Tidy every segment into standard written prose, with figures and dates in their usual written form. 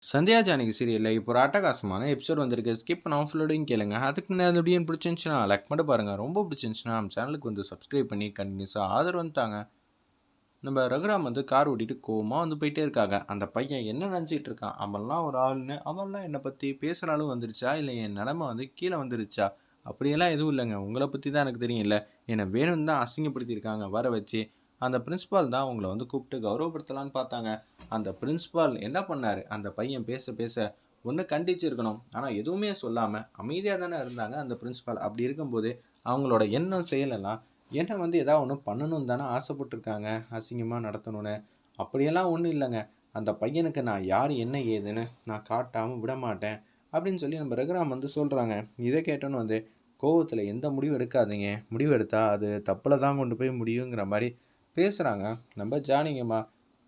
சந்தியா ஜானகி சீரியலில் இப்போ ஒரு அட்டகாசமான எபிசோட் வந்திருக்கு. ஸ்கிப் பண்ணாமல் ஃபுல்லோடையும் கேளுங்க. அதுக்கு முன்னாடி அது எப்படின்னு பிடிச்சிருந்துச்சுன்னா லைக் மட்டும் பாருங்கள். ரொம்ப பிடிச்சிருந்துச்சுன்னா நம்ம சேனலுக்கு வந்து சப்ஸ்கிரைப் பண்ணி கண்டினியூஸாக ஆதரவு வந்துட்டாங்க. நம்ம ரகுராம் வந்து கார் ஓட்டிட்டு கோவமாக வந்து போயிட்டே இருக்காங்க. அந்த பையன் என்ன நினச்சிட்டு இருக்கான், அவன்லாம் ஒரு ஆள்னு அவன்லாம் என்னை பற்றி பேசுகிற அளவு வந்துருச்சா, இல்லை என் நிலமை வந்து கீழே வந்துருச்சா, அப்படியெல்லாம் எதுவும் இல்லைங்க. உங்களை பற்றி தான் எனக்கு தெரியும். இல்லை என்னை வேணும்னு தான் அசிங்கப்படுத்தியிருக்காங்க வர வச்சு. அந்த பிரின்ஸ்பால் தான் உங்களை வந்து கூப்பிட்டு கௌரவப்படுத்தலான்னு பார்த்தாங்க. அந்த பிரின்ஸ்பால் என்ன பண்ணார், அந்த பையன் பேச பேச ஒன்று கண்டிச்சிருக்கணும். ஆனால் எதுவுமே சொல்லாமல் அமைதியாக தானே இருந்தாங்க அந்த பிரின்ஸ்பால். அப்படி இருக்கும்போது அவங்களோட எண்ணம் செயலெல்லாம் என்ன வந்து ஏதாவது ஒன்று பண்ணணும்னு தானே ஆசைப்பட்டுருக்காங்க, அசிங்கமாக நடத்தணும்னு. அப்படியெல்லாம் ஒன்றும் இல்லைங்க. அந்த பையனுக்கு நான் யார் என்ன ஏதுன்னு நான் காட்டாமல் விட மாட்டேன் அப்படின்னு சொல்லி நம்ம ரகுராம் வந்து சொல்கிறாங்க. இதை கேட்டோன்னு வந்து கோவத்தில் எந்த முடிவு எடுக்காதீங்க, முடிவு எடுத்தால் அது தப்பில் தான் கொண்டு போய் முடியுங்கிற மாதிரி பேசுகிறாங்க நம்ம ஜானகியம்மா.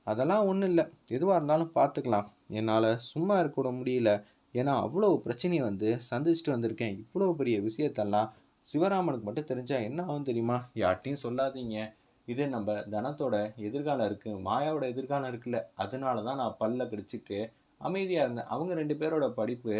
அதெல்லாம் ஒன்றும் இல்லை, எதுவாக இருந்தாலும் பார்த்துக்கலாம். என்னால் சும்மா இருக்கக்கூட முடியல. ஏன்னா அவ்வளோ பிரச்சனையை வந்து சந்திச்சுட்டு வந்திருக்கேன். இவ்வளோ பெரிய விஷயத்தெல்லாம் சிவராமனுக்கு மட்டும் தெரிஞ்சா என்ன ஆகும் தெரியுமா? யார்ட்டையும் சொல்லாதீங்க. இது நம்ம தனத்தோட எதிர்காலம் இருக்குது, மாயாவோட எதிர்காலம் இருக்குல்ல, அதனால தான் நான் பல்ல கடிச்சிட்டு அமைதியாக இருந்தேன். அவங்க 2 பேரோட படிப்பு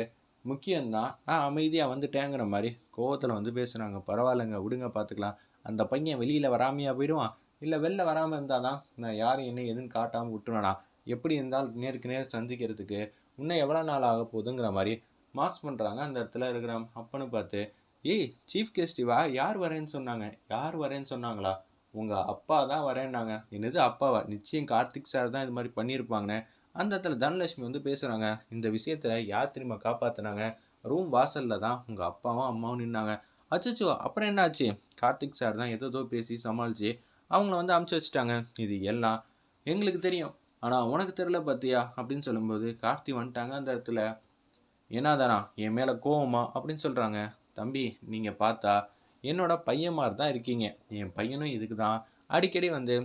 முக்கியம்தான், நான் அமைதியாக வந்துட்டேங்கிற மாதிரி கோவத்தில் வந்து பேசுகிறாங்க. பரவாயில்லைங்க, விடுங்க பார்த்துக்கலாம். அந்த பையன் வெளியில் வராமையாக போயிடுவான். இல்லை வெளில வராமல் இருந்தால் தான் நான் யார் என்ன எதுன்னு காட்டாமல் விட்டுருவேனா? எப்படி இருந்தாலும் நேருக்கு நேர் சந்திக்கிறதுக்கு இன்னும் எவ்வளோ நாள் ஆக போகுதுங்கிற மாதிரி மாஸ் பண்ணுறாங்க அந்த இடத்துல இருக்கிற அப்பன்னு பார்த்து. ஏய் சீஃப் கெஸ்டிவா, யார் வரேன்னு சொன்னாங்க? யார் வரேன்னு சொன்னாங்களா? உங்கள் அப்பா தான் வரேன்னாங்க. என்னது அப்பாவா? நிச்சயம் கார்த்திக் சார் தான் இது மாதிரி பண்ணியிருப்பாங்கன்னு அந்த இடத்துல தனலட்சுமி வந்து பேசுகிறாங்க. இந்த விஷயத்தில் யார் திரும்ப காப்பாற்றினாங்க? ரூம் வாசலில் தான் உங்கள் அப்பாவும் அம்மாவும் நின்னாங்க. அச்சச்சோ, அப்புறம் என்னாச்சு? கார்த்திக் சார் தான் ஏதோ பேசி சமாளித்து அவங்கள வந்து அமுச்சு வச்சுட்டாங்க. இது எல்லாம் எங்களுக்கு தெரியும், ஆனால் உனக்கு தெரியல பார்த்தியா அப்படின்னு சொல்லும்போது கார்த்தி வந்துட்டாங்க அந்த இடத்துல. என்னதானா என் மேலே கோவமா அப்படின்னு சொல்கிறாங்க. தம்பி, நீங்கள் பார்த்தா என்னோட பையன் மாதிரி தான் இருக்கீங்க. என் பையனும் இதுக்கு தான் அடிக்கடி வந்து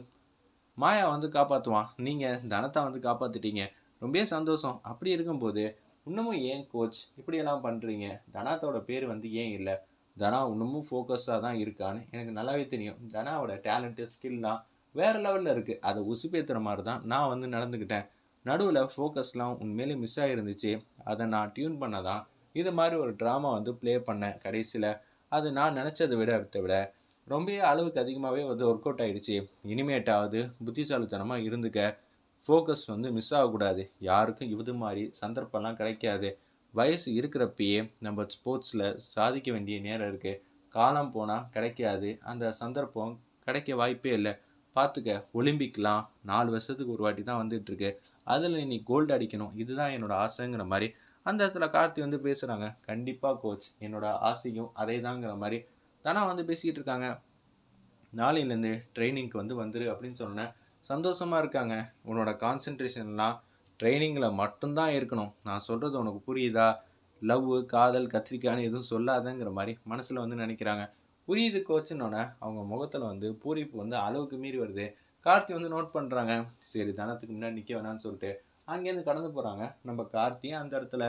மாயா வந்து காப்பாற்றுவான். நீங்கள் தனத்தை வந்து காப்பாற்றிட்டீங்க, ரொம்ப சந்தோஷம். அப்படி இருக்கும்போது இன்னமும் ஏன் கோச் இப்படியெல்லாம் பண்ணுறீங்க? தனாத்தோட பேர் வந்து ஏன் இல்லை? தனா இன்னமும் ஃபோக்கஸாக தான் இருக்கான்னு எனக்கு நல்லாவே தெரியும். தனாவோட டேலண்ட்டு ஸ்கில்லாம் வேறு லெவலில் இருக்குது. அதை உசுப்பேற்றுற மாதிரி தான் நான் வந்து நடந்துக்கிட்டேன். நடுவில் ஃபோக்கஸ்லாம் உண்மையிலே மிஸ் ஆகிருந்துச்சு. அதை நான் டியூன் பண்ண தான் இது மாதிரி ஒரு ட்ராமா வந்து ப்ளே பண்ணேன். கடைசியில் அது நான் நினச்சதை விட ரொம்ப அளவுக்கு அதிகமாகவே வந்து ஒர்க் அவுட் ஆகிடுச்சு. இனிமேட்டாவது புத்திசாலித்தனமாக இருந்துக்க. ஃபோக்கஸ் வந்து மிஸ் ஆகக்கூடாது. யாருக்கும் இது மாதிரி சந்தர்ப்பம்லாம் கிடைக்காது. வயசு இருக்கிறப்பயே நம்ம ஸ்போர்ட்ஸில் சாதிக்க வேண்டிய நேரம் இருக்குது. காலம் போனால் கிடைக்காது. அந்த சந்தர்ப்பம் கிடைக்க வாய்ப்பே இல்லை. பார்த்துக்க, ஒலிம்பிக்லாம் 4 வருஷத்துக்கு ஒரு வாட்டி தான் வந்துட்டுருக்கு. அதில் நீ கோல்டு அடிக்கணும், இதுதான் என்னோடய ஆசைங்கிற மாதிரி அந்த இடத்துல கார்த்தி வந்து பேசுகிறாங்க. கண்டிப்பாக கோச், என்னோடய ஆசையும் அதே தாங்கிற மாதிரி தானா வந்து பேசிக்கிட்டு இருக்காங்க. நாளையிலேருந்து ட்ரைனிங்க்கு வந்து வந்துரு அப்படின்னு சொன்னேன். சந்தோஷமாக இருக்காங்க. உன்னோட கான்சன்ட்ரேஷன்லாம் ட்ரைனிங்கில் மட்டும்தான் இருக்கணும். நான் சொல்கிறது உனக்கு புரியுதா? லவ், காதல், கத்திரிக்காய்னு எதுவும் சொல்லாதங்கிற மாதிரி மனசில் வந்து நினைக்கிறாங்க. புரியுது கோச்சுன்னொன்னே அவங்க முகத்தில் வந்து பூரிப்பு வந்து அளவுக்கு மீறி வருது. கார்த்தி வந்து நோட் பண்ணுறாங்க. சரி, தனத்துக்கு முன்னாடி நிற்க வேணான்னு சொல்லிட்டு அங்கேருந்து கடந்து போகிறாங்க. நம்ம கார்த்தியும் அந்த இடத்துல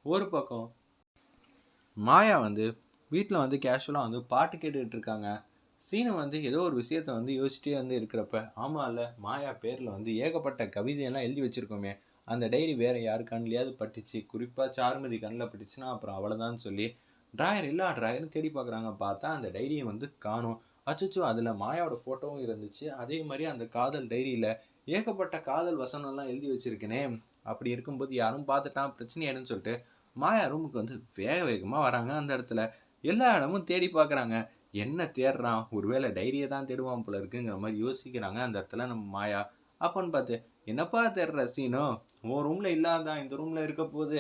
ஒரு பக்கம் மாயா வந்து வீட்டில் வந்து கேஷுவலாக வந்து பாட்டு கேட்டுக்கிட்டு இருக்காங்க. சீனு வந்து ஏதோ ஒரு விஷயத்த வந்து யோசிச்சிட்டே வந்து இருக்கிறப்ப, ஆமாம்ல, மாயா பேரில் வந்து ஏகப்பட்ட கவிதையெல்லாம் எழுதி வச்சுருக்கோமே, அந்த டைரி வேறு யார் கண்ணிலையாவது பட்டுச்சு, குறிப்பாக சாருமதி கண்ணில் பட்டுச்சுன்னா அப்புறம் அவ்வளோதான்னு சொல்லி ட்ராயர் எல்லா ட்ராயரும் தேடி பார்க்குறாங்க. பார்த்தா அந்த டைரியை வந்து காணும். அச்சச்சோ, அதில் மாயாவோட ஃபோட்டோவும் இருந்துச்சு. அதே மாதிரி அந்த காதல் டைரியில் ஏகப்பட்ட காதல் வசனம்லாம் எழுதி வச்சுருக்கேனே. அப்படி இருக்கும்போது யாரும் பார்த்துட்டான், பிரச்சனையாடுன்னு சொல்லிட்டு மாயா ரூமுக்கு வந்து வேக வேகமாக வராங்க. அந்த இடத்துல எல்லா இடமும் தேடி பார்க்குறாங்க. என்ன தேடுறான், ஒருவேளை டைரியை தான் தேடுவான் போல இருக்குங்கிற மாதிரி யோசிக்கிறாங்க அந்த இடத்துல நம்ம மாயா. அப்போன்னு பார்த்து, என்னப்பா தேடுற சீனோ, உன் ரூமில் இல்லாதான் இந்த ரூமில் இருக்க போது,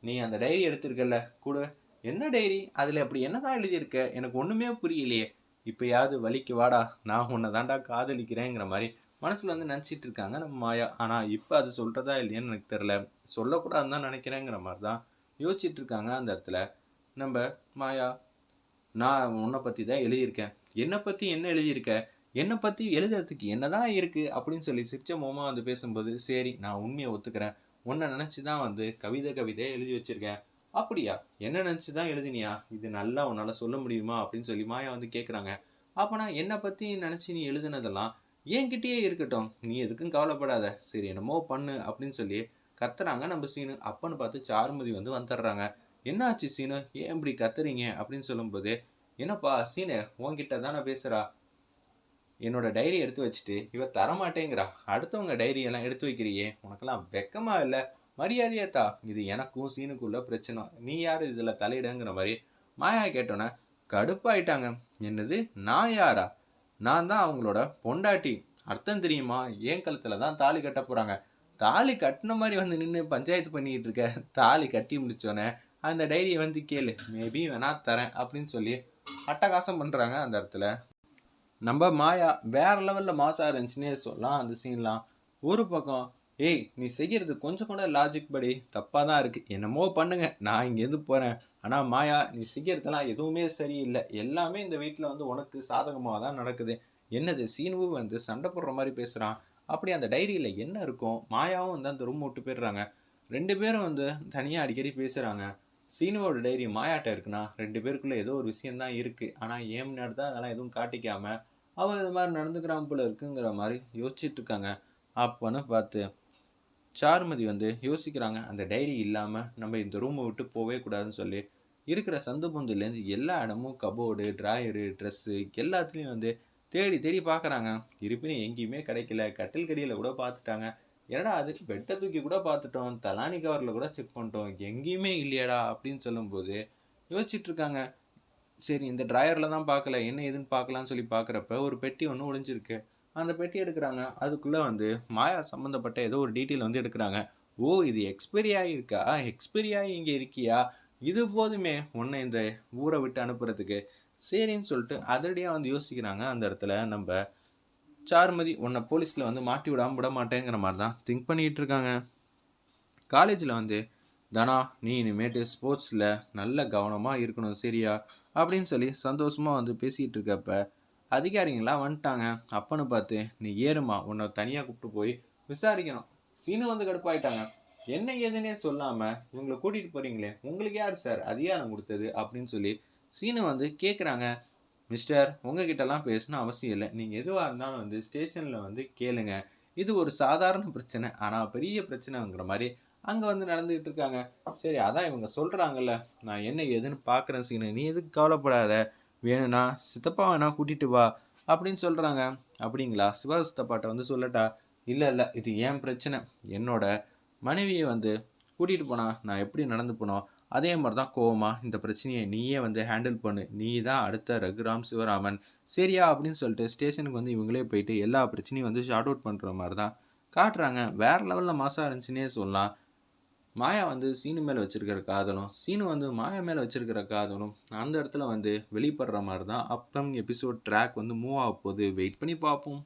நீ அந்த டைரி எடுத்திருக்கல கூட, என்ன டைரி, அதில் அப்படி என்ன தான் எழுதியிருக்க, எனக்கு ஒன்றுமே புரியலையே, இப்போயாவது வலிக்கு வாடா, நான் உன்னை தாண்டா காதலிக்கிறேங்கிற மாதிரி மனசில் வந்து நினச்சிட்டு இருக்காங்க நம்ம மாயா. ஆனால் இப்போ அது சொல்கிறதா இல்லையான்னு எனக்கு தெரில, சொல்லக்கூடாதுன்னு தான் நினைக்கிறேங்கிற மாதிரி தான் யோசிச்சுட்டு இருக்காங்க அந்த இடத்துல நம்ம மாயா. நான் உன்னை பற்றி தான் எழுதியிருக்கேன். என்னை பற்றி என்ன எழுதியிருக்க, என்னை பற்றி எழுதுறதுக்கு என்ன தான் இருக்குது அப்படின்னு சொல்லி சிரிச்ச முகமா வந்து பேசும்போது, சரி நான் உண்மையை ஒத்துக்கிறேன், உன்னை நினச்சி தான் வந்து கவிதையை எழுதி வச்சுருக்கேன். அப்படியா, என்ன நினச்சி தான் எழுதினியா, இது நல்லா உன்னால் சொல்ல முடியுமா அப்படின்னு சொல்லி மாயா வந்து கேட்குறாங்க. அப்போனா என்னை பற்றி நினச்சி நீ எழுதுனதெல்லாம் என்கிட்டயே இருக்கட்டும், நீ எதுக்கும் கவலைப்படாத, சரி என்னமோ பண்ணு அப்படின்னு சொல்லி கத்துறாங்க நம்ம சீனு. அப்பன்னு பார்த்து சாருமதி வந்து வந்துடுறாங்க. "என்ன ஆச்சு சீனு? ஏன் இப்படி கத்துறீங்க?" அப்படின்னு சொல்லும்போது, "என்னப்பா சீனு உன்கிட்ட தானே பேசுறா. என்னோட டைரி எடுத்து வச்சுட்டு இவ தரமாட்டேங்கிறா. அடுத்தவங்க டைரி எல்லாம் எடுத்து வைக்கிறியே, உனக்கெல்லாம் வெக்கமா இல்ல? மரியாதையா தா. இது எனக்கும் சீனுக்குள்ள பிரச்சனை. நீ யாரு இதுல தலையிடங்கிற மாதிரி மாயா கேட்டோன்னே கடுப்பாயிட்டாங்க. என்னது நான் யாரா? நான் தான் அவங்களோட பொண்டாட்டி. அர்த்தம் தெரியுமா? என் கழுத்துல தான் தாலி கட்ட போறாங்க. தாலி கட்டின மாதிரி வந்து நின்று பஞ்சாயத்து பண்ணிக்கிட்டு இருக்க. தாலி கட்டி முடிச்சோன்னே அந்த டைரியை வந்து கேளு. மேபி வேணா தரேன் அப்படின்னு சொல்லி அட்டகாசம் பண்றாங்க அந்த இடத்துல. நம்ம மாயா வேற லெவல்ல மாசா இருந்துச்சுன்னே சொல்லலாம் அந்த சீன்லாம். ஒரு பக்கம் ஏய் நீ செய்யறது கொஞ்சம் கூட லாஜிக் படி தப்பாக தான் இருக்கு. என்னமோ பண்ணுங்க நான் இங்கேருந்து போறேன். ஆனால் மாயா நீ செய்யறதெல்லாம் எதுவுமே சரியில்லை. எல்லாமே இந்த வீட்டில் வந்து உனக்கு சாதகமாக தான் நடக்குது. என்னது சீனுவும் வந்து சண்டை போடுற மாதிரி பேசுகிறான். அப்படி அந்த டைரியில் என்ன இருக்கும்? மாயாவும் வந்து அந்த ரூம் விட்டு போயிடுறாங்க. ரெண்டு பேரும் வந்து தனியாக அடிக்கடி பேசுகிறாங்க. சீனுவோட டைரி மாயாட்ட இருக்குன்னா ரெண்டு பேருக்குள்ள ஏதோ ஒரு விஷயம் தான் இருக்குது. ஆனால் ஏன் முன்னாடி தான் அதெல்லாம் எதுவும் காட்டிக்காம அவன் இது மாதிரி நடந்துக்கிறான் போல இருக்குங்கிற மாதிரி யோசிச்சுட்டு இருக்காங்க. அப்போன்னு பார்த்து சாருமதி வந்து யோசிக்கிறாங்க. அந்த டைரி இல்லாமல் நம்ம இந்த ரூமை விட்டு போகவே கூடாதுன்னு சொல்லி இருக்கிற சந்து பொந்துலேருந்து எல்லா இடமும் கபோர்டு, ட்ராயரு, ட்ரெஸ்ஸு எல்லாத்துலேயும் வந்து தேடி தேடி பார்க்குறாங்க. இருப்பினும் எங்கேயுமே கிடைக்கல. கட்டில் கடியில் கூட பார்த்துட்டாங்க. என்னடா அது பெட்டை தூக்கி கூட பார்த்துட்டோம். தலானி கவரில் கூட செக் பண்ணிட்டோம். எங்கேயுமே இல்லையாடா அப்படின்னு சொல்லும்போது யோசிச்சுட்டு இருக்காங்க. சரி இந்த ட்ராயரில் தான் பார்க்கல. என்ன ஏதுன்னு பார்க்கலான்னு சொல்லி பார்க்குறப்ப ஒரு பெட்டி ஒன்று ஒளிஞ்சிருக்கு. அந்த பெட்டி எடுக்கிறாங்க. அதுக்குள்ளே வந்து மாயா சம்மந்தப்பட்ட ஏதோ ஒரு டீட்டெயில் வந்து எடுக்கிறாங்க. ஓ இது எக்ஸ்பைரி ஆகியிருக்கா? எக்ஸ்பைரி ஆகி இங்கே இருக்கியா? இது போதுமே உன்னை இந்த ஊரை விட்டு அனுப்புறதுக்கு. சரின்னு சொல்லிட்டு அதிரடியாக வந்து யோசிக்கிறாங்க. அந்த இடத்துல நம்ம சாருமதி உன்னை போலீஸில் வந்து மாட்டி விடாமல் விட மாட்டேங்கிற மாதிரி தான் திங்க் பண்ணிகிட்டு இருக்காங்க. காலேஜில் வந்து தனா நீ இனிமேட்டு ஸ்போர்ட்ஸில் நல்ல கவனமாக இருக்கணும் சரியா அப்படின்னு சொல்லி சந்தோஷமாக வந்து பேசிகிட்டு இருக்கப்ப அதிகாரிங்களாம் வந்துட்டாங்க. அப்பன்னு பார்த்து நீ ஏறுமா உன்னை தனியாக கூப்பிட்டு போய் விசாரிக்கணும். சீனு வந்து கடுப்பாயிட்டாங்க. என்ன ஏதுன்னே சொல்லாமல் இவங்களை கூட்டிகிட்டு போகிறீங்களே உங்களுக்கு யார் சார் அதிகாரம் கொடுத்தது அப்படின்னு சொல்லி சீனு வந்து கேட்குறாங்க. மிஸ்டர் உங்ககிட்டலாம் பேசணும் அவசியம் இல்லை. நீங்கள் எதுவாக இருந்தாலும் வந்து ஸ்டேஷனில் வந்து கேளுங்க. இது ஒரு சாதாரண பிரச்சனை ஆனால் பெரிய பிரச்சனைங்கிற மாதிரி அங்கே வந்து நடந்துக்கிட்டு இருக்காங்க. சரி அதான் இவங்க சொல்கிறாங்கல்ல நான் என்ன ஏதுன்னு பார்க்குறேன் சீனு நீ எதுக்கு கவலைப்படாத. வேணும்னா சித்தப்பா வேணா கூட்டிகிட்டு வா அப்படின்னு சொல்கிறாங்க. அப்படிங்களா சிவா சித்தப்பாட்ட வந்து சொல்லட்டா? இல்லை இல்லை இது ஏன் பிரச்சனை. என்னோட மனைவியை வந்து கூட்டிகிட்டு போனால் நான் எப்படி நடந்து போனோம் அதே மாதிரி தான் கோவமா இந்த பிரச்சனையை நீயே வந்து ஹேண்டில் பண்ணு. நீ தான் அடுத்த ரகுராம் சிவராமன் சரியா அப்படின்னு சொல்லிட்டு ஸ்டேஷனுக்கு வந்து இவங்களே போயிட்டு எல்லா பிரச்சனையும் வந்து ஷார்ட் அவுட் பண்ணுற மாதிரி தான் காட்டுறாங்க. வேறு லெவலில் மாசாக இருந்துச்சுன்னே சொல்லலாம். மாயா வந்து சீனு மேலே வச்சிருக்கிற காதலும் சீனு வந்து மாயா மேலே வச்சிருக்கிற காதலும் அந்த இடத்துல வந்து வெளிப்படுற மாதிரி தான் அப்கமிங் எபிசோட் ட்ராக் வந்து மூவ் ஆக போகுது. வெயிட் பண்ணி பார்ப்போம்.